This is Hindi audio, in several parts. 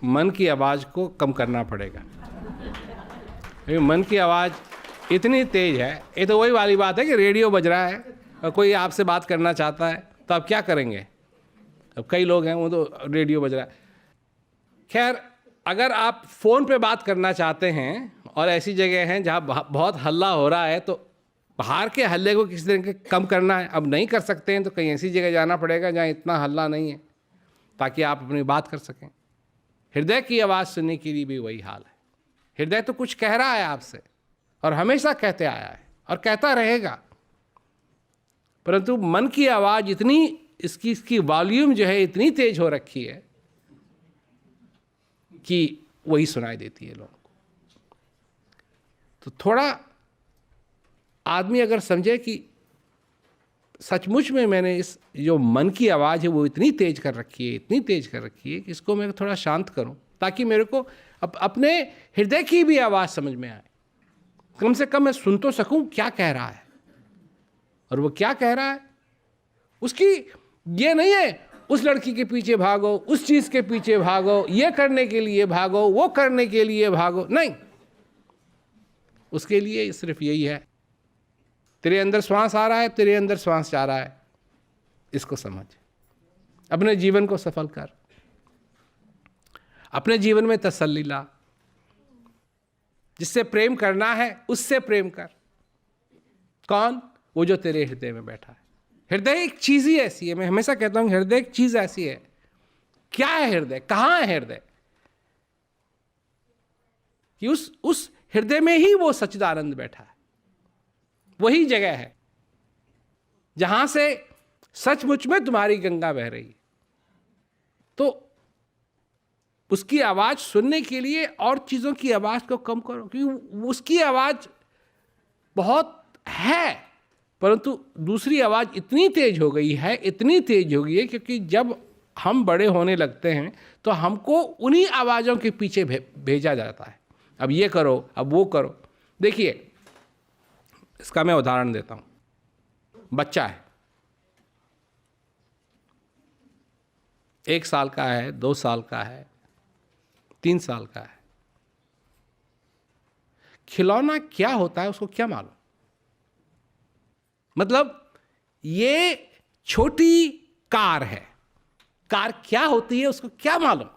मन की आवाज़ को कम करना पड़ेगा। मन की आवाज़ इतनी तेज़ है, ये तो वही वाली बात है कि रेडियो बज रहा है और कोई आपसे बात करना चाहता है तो आप क्या करेंगे? अब कई लोग हैं वो तो रेडियो बज रहा है। खैर, अगर आप फ़ोन पे बात करना चाहते हैं और ऐसी जगह हैं जहाँ बहुत हल्ला हो रहा है, तो बाहर के हल्ले को किसी तरह के कम करना है। अब नहीं कर सकते हैं तो कहीं ऐसी जगह जाना पड़ेगा जहाँ इतना हल्ला नहीं है, ताकि आप अपनी बात कर सकें। हृदय की आवाज़ सुनने के लिए भी वही हाल है। हृदय तो कुछ कह रहा है आपसे और हमेशा कहते आया है और कहता रहेगा, परंतु मन की आवाज़ इतनी, इसकी वॉल्यूम जो है इतनी तेज हो रखी है कि वही सुनाई देती है लोगों को। तो थोड़ा आदमी अगर समझे कि सचमुच में मैंने इस जो मन की आवाज़ है वो इतनी तेज कर रखी है, इतनी तेज कर रखी है कि इसको मैं थोड़ा शांत करूं, ताकि मेरे को अपने हृदय की भी आवाज़ समझ में आए। कम से कम मैं सुन तो सकूं क्या कह रहा है, और वो क्या कह रहा है उसकी ये नहीं है उस लड़की के पीछे भागो, उस चीज़ के पीछे भागो, ये करने के लिए भागो, वो करने के लिए भागो, नहीं। उसके लिए सिर्फ यही है, तेरे अंदर श्वास आ रहा है, तेरे अंदर श्वास जा रहा है, इसको समझ, अपने जीवन को सफल कर, अपने जीवन में तसल्ली ला। जिससे प्रेम करना है उससे प्रेम कर। कौन? वो जो तेरे हृदय में बैठा है। हृदय एक चीज ही ऐसी है, मैं हमेशा कहता हूं हृदय एक चीज ऐसी है। क्या है हृदय? कहां है हृदय? कि उस हृदय में ही वो सच्चिदानंद बैठा है। वही जगह है जहां से सचमुच में तुम्हारी गंगा बह रही है। तो उसकी आवाज सुनने के लिए और चीजों की आवाज को कम करो, क्योंकि उसकी आवाज बहुत है, परंतु दूसरी आवाज इतनी तेज हो गई है, इतनी तेज हो गई है, क्योंकि जब हम बड़े होने लगते हैं तो हमको उन्हीं आवाजों के पीछे भेजा जाता है। अब ये करो, अब वो करो। देखिए, इसका मैं उदाहरण देता हूं। बच्चा है, 1 साल का है, 2 साल का है, 3 साल का है। खिलौना क्या होता है उसको क्या मालूम? मतलब ये छोटी कार है, कार क्या होती है उसको क्या मालूम?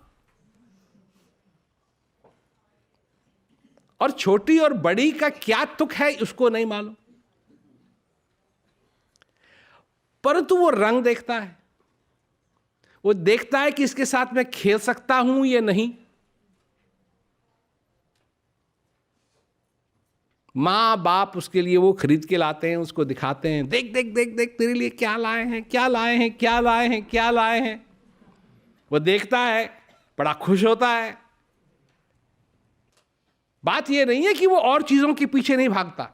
और छोटी और बड़ी का क्या तुक है उसको नहीं मालूम, परंतु वो रंग देखता है, वो देखता है कि इसके साथ मैं खेल सकता हूं या नहीं। माँ बाप उसके लिए वो खरीद के लाते हैं, उसको दिखाते हैं, देख देख देख देख तेरे लिए क्या लाए हैं, क्या लाए हैं, क्या लाए हैं, क्या लाए हैं। वो देखता है, बड़ा खुश होता है। बात ये नहीं है कि वो और चीजों के पीछे नहीं भागता,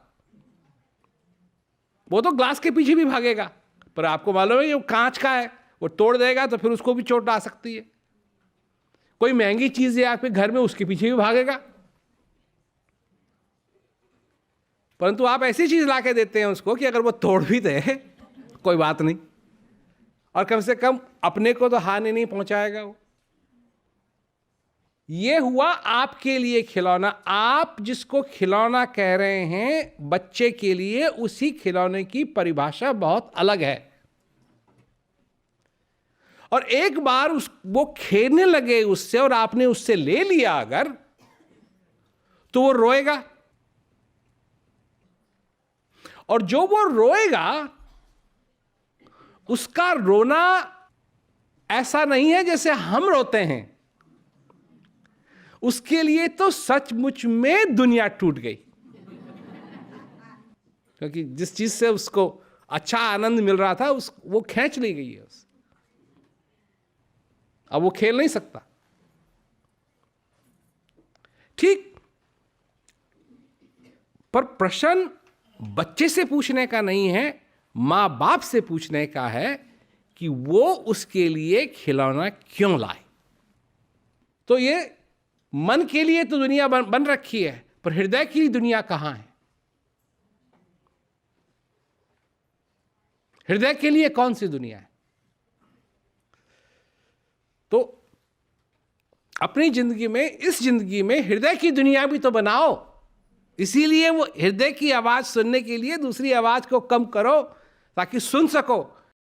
वो तो ग्लास के पीछे भी भागेगा, पर आपको मालूम है ये कांच का है, वो तोड़ देगा तो फिर उसको भी चोट आ सकती है। कोई महंगी चीज है आपके घर में, उसके पीछे भी भागेगा। परंतु आप ऐसी चीज ला के देते हैं उसको कि अगर वो तोड़ भी दे कोई बात नहीं, और कम से कम अपने को तो हानि नहीं पहुंचाएगा वो। ये हुआ आपके लिए खिलौना। आप जिसको खिलौना कह रहे हैं बच्चे के लिए, उसी खिलौने की परिभाषा बहुत अलग है। और एक बार वो खेलने लगे उससे और आपने उससे ले लिया अगर, तो वो रोएगा, और जो वो रोएगा उसका रोना ऐसा नहीं है जैसे हम रोते हैं। उसके लिए तो सचमुच में दुनिया टूट गई, क्योंकि जिस चीज से उसको अच्छा आनंद मिल रहा था वो खींच ली गई है उस। अब वो खेल नहीं सकता। ठीक, पर प्रश्न बच्चे से पूछने का नहीं है, मां बाप से पूछने का है कि वो उसके लिए खिलौना क्यों लाए। तो ये मन के लिए तो दुनिया बन रखी है, पर हृदय की दुनिया कहां है? हृदय के लिए कौन सी दुनिया है? तो अपनी जिंदगी में, इस जिंदगी में हृदय की दुनिया भी तो बनाओ। इसीलिए वो हृदय की आवाज़ सुनने के लिए दूसरी आवाज़ को कम करो ताकि सुन सको।